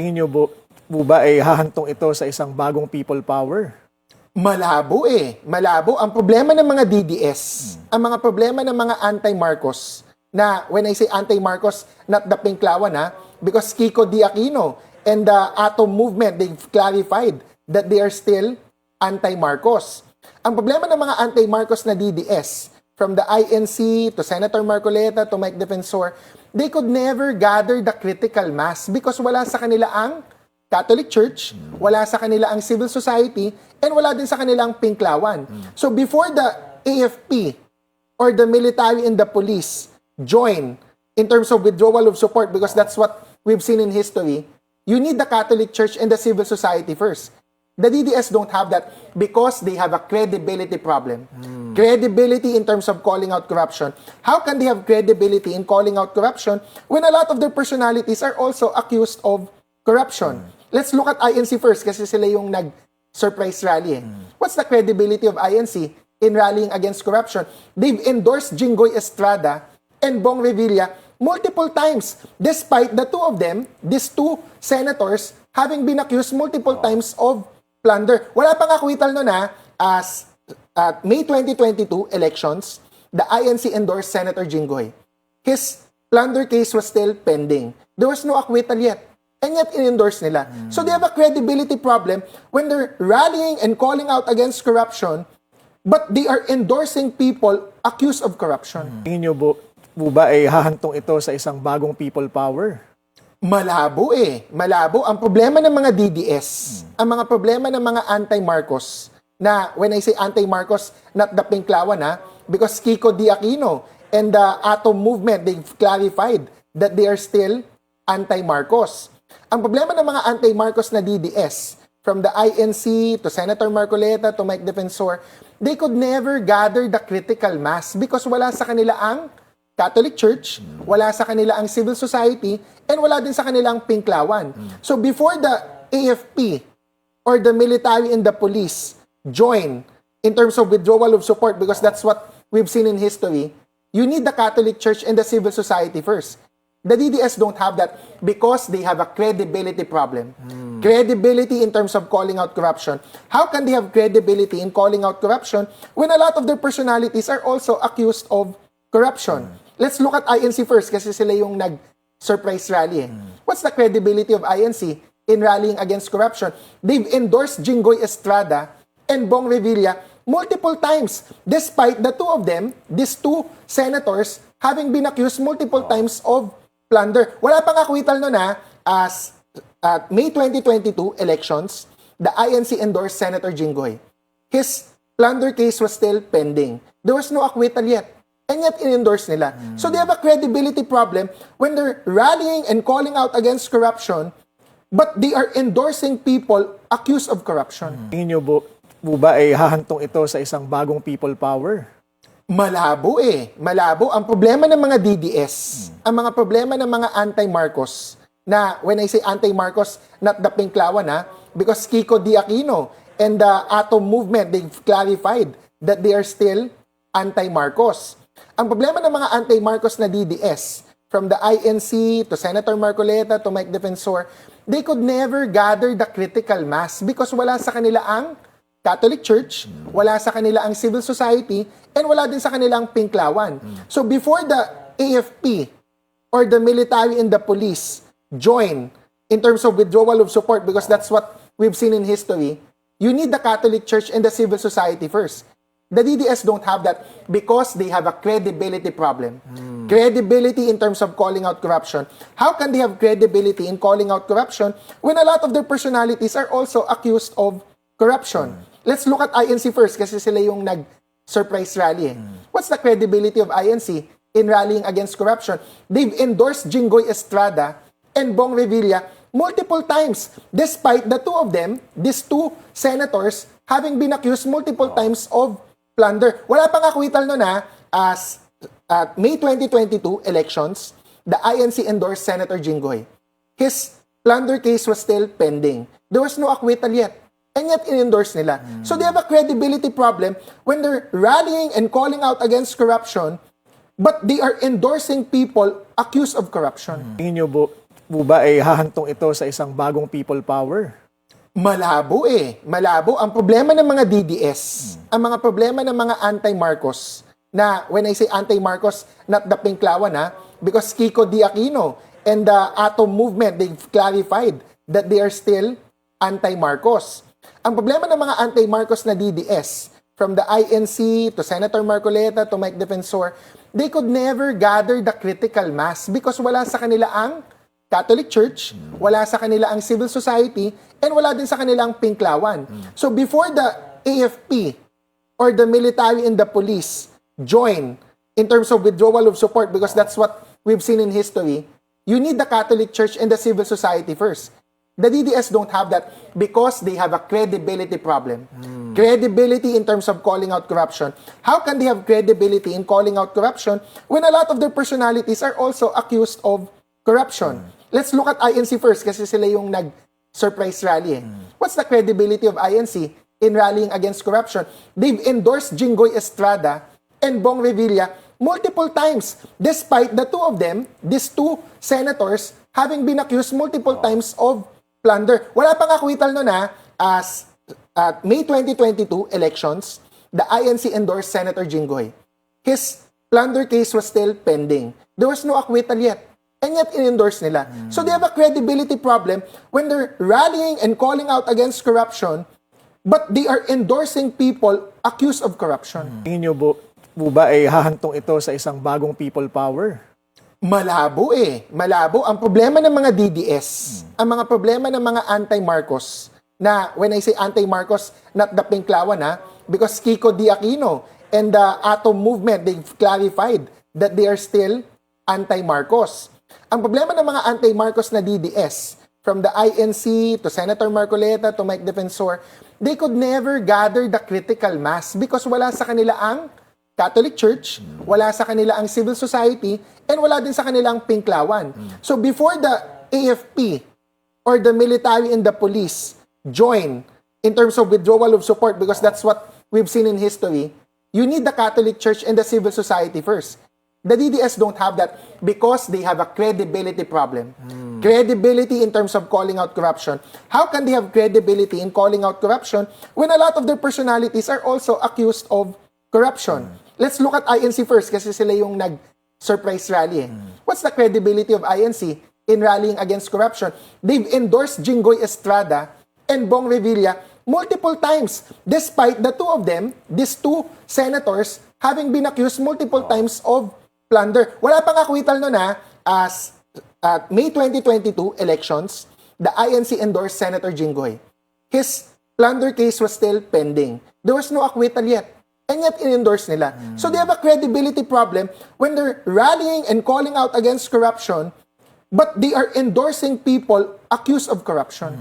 Tingin niyo po ba ay hahantong ito sa isang bagong people power? Malabo eh. Malabo. Ang problema ng mga DDS, ang mga problema ng mga anti-Marcos, na when I say anti-Marcos, not the Pinklawan because Kiko D. Aquino and the Atom Movement, they've clarified that they are still anti-Marcos. Ang problema ng mga anti-Marcos na DDS, from the INC to Senator Marcoleta to Mike Defensor, they could never gather the critical mass because wala sa kanila ang Catholic Church, wala sa kanila ang civil society, and wala din sa kanilang Pinklawan. So before the AFP or the military and the police join in terms of withdrawal of support, because that's what we've seen in history, you need the Catholic Church and the civil society first. The DDS don't have that because they have a credibility problem. Credibility in terms of calling out corruption. How can they have credibility in calling out corruption when a lot of their personalities are also accused of corruption? Let's look at INC first kasi sila yung nag-surprise rally. What's the credibility of INC in rallying against corruption? They've endorsed Jinggoy Estrada and Bong Revilla multiple times, despite the two of them, these two senators, having been accused multiple times of plunder. Wala pang acquittal nun as at May 2022 elections, the INC endorsed Senator Jinggoy. His plunder case was still pending. There was no acquittal yet. And yet, in-endorse nila. So they have a credibility problem when they're rallying and calling out against corruption, but they are endorsing people accused of corruption. Tingin niyo po ba ay hahantong ito sa isang bagong people power? Malabo eh. Malabo. Ang problema ng mga DDS, ang mga problema ng mga anti-Marcos, na when I say anti-Marcos, not the Pinklawan because Kiko D. Aquino and the Atom Movement, they've clarified that they are still anti-Marcos. Ang problema ng mga anti-Marcos na DDS, from the INC to Senator Marcoleta to Mike Defensor, they could never gather the critical mass because wala sa kanila ang Catholic Church, wala sa kanila ang civil society, and wala din sa kanilang Pinklawan. So before the AFP or the military and the police join in terms of withdrawal of support, because that's what we've seen in history, you need the Catholic Church and the civil society first. The DDS don't have that because they have a credibility problem. Credibility in terms of calling out corruption. How can they have credibility in calling out corruption when a lot of their personalities are also accused of corruption? Let's look at INC first kasi sila yung nag-surprise rally. What's the credibility of INC in rallying against corruption? They've endorsed Jinggoy Estrada and Bong Revilla multiple times, despite the two of them, these two senators, having been accused multiple times of plunder. Wala pang acquittal nun as at May 2022 elections, the INC endorsed Senator Jinggoy. His plunder case was still pending. There was no acquittal yet. And yet, in-endorse nila. So they have a credibility problem when they're rallying and calling out against corruption, but they are endorsing people accused of corruption. Tingin niyo po ba ay hahantong ito sa isang bagong people power? Malabo eh. Malabo. Ang problema ng mga DDS, ang mga problema ng mga anti-Marcos, na when I say anti-Marcos, not the Pinklawan because Kiko D. Aquino and the Atom Movement, they've clarified that they are still anti-Marcos. Ang problema ng mga anti-Marcos na DDS, from the INC to Senator Marcoleta to Mike Defensor, they could never gather the critical mass because wala sa kanila ang Catholic Church, wala sa kanila ang civil society, and wala din sa kanilang Pinklawan. So before the AFP or the military and the police join in terms of withdrawal of support, because that's what we've seen in history, you need the Catholic Church and the civil society first. The DDS don't have that because they have a credibility problem. Credibility in terms of calling out corruption. How can they have credibility in calling out corruption when a lot of their personalities are also accused of corruption? Let's look at INC first kasi sila yung nag-surprise rally. What's the credibility of INC in rallying against corruption? They've endorsed Jinggoy Estrada and Bong Revilla multiple times, despite the two of them, these two senators, having been accused multiple times of plunder. Wala pang acquittal nun as at May 2022 elections, the INC endorsed Senator Jinggoy. His plunder case was still pending. There was no acquittal yet. And yet, in-endorse nila. So they have a credibility problem when they're rallying and calling out against corruption, but they are endorsing people accused of corruption. Tingin niyo po ba ay hahantong ito sa isang bagong people power? Malabo eh. Malabo. Ang problema ng mga DDS, ang mga problema ng mga anti-Marcos, na when I say anti-Marcos, not the Pinklawan because Kiko D. Aquino and the Atom Movement, they've clarified that they are still anti-Marcos. Ang problema ng mga anti-Marcos na DDS, from the INC to Senator Marcoleta to Mike Defensor, they could never gather the critical mass because wala sa kanila ang Catholic Church, wala sa kanila ang civil society, and wala din sa kanilang Pinklawan. So before the AFP or the military and the police join in terms of withdrawal of support, because that's what we've seen in history, you need the Catholic Church and the civil society first. The DDS don't have that because they have a credibility problem. Credibility in terms of calling out corruption. How can they have credibility in calling out corruption when a lot of their personalities are also accused of corruption? Let's look at INC first kasi sila yung nag-surprise rally. What's the credibility of INC in rallying against corruption? They've endorsed Jinggoy Estrada and Bong Revilla multiple times, despite the two of them, these two senators, having been accused multiple times of plunder. Wala pang acquittal nun as at May 2022 elections, the INC endorsed Senator Jinggoy. His plunder case was still pending. There was no acquittal yet. And yet, in-endorse nila. So they have a credibility problem when they're rallying and calling out against corruption, but they are endorsing people accused of corruption. Tingin niyo po ba ay hahantong ito sa isang bagong people power? Malabo eh. Malabo. Ang problema ng mga DDS, ang mga problema ng mga anti-Marcos, na when I say anti-Marcos, not the Pinklawan because Kiko D. Aquino and the Atom Movement, they've clarified that they are still anti-Marcos. Ang problema ng mga anti-Marcos na DDS, from the INC to Senator Marcoleta to Mike Defensor, they could never gather the critical mass because wala sa kanila ang Catholic Church, wala sa kanila ang civil society, and wala din sa kanilang Pinklawan. So before the AFP or the military and the police join in terms of withdrawal of support, because that's what we've seen in history, you need the Catholic Church and the civil society first. The DDS don't have that because they have a credibility problem. Credibility in terms of calling out corruption. How can they have credibility in calling out corruption when a lot of their personalities are also accused of corruption? Let's look at INC first kasi sila yung nag-surprise rally. What's the credibility of INC in rallying against corruption? They've endorsed Jinggoy Estrada and Bong Revilla multiple times, despite the two of them, these two senators, having been accused multiple times of plunder. Wala pang acquittal nun as at May 2022 elections, the INC endorsed Senator Jinggoy. His plunder case was still pending. There was no acquittal yet. And yet, in-endorse nila. So they have a credibility problem when they're rallying and calling out against corruption, but they are endorsing people accused of corruption.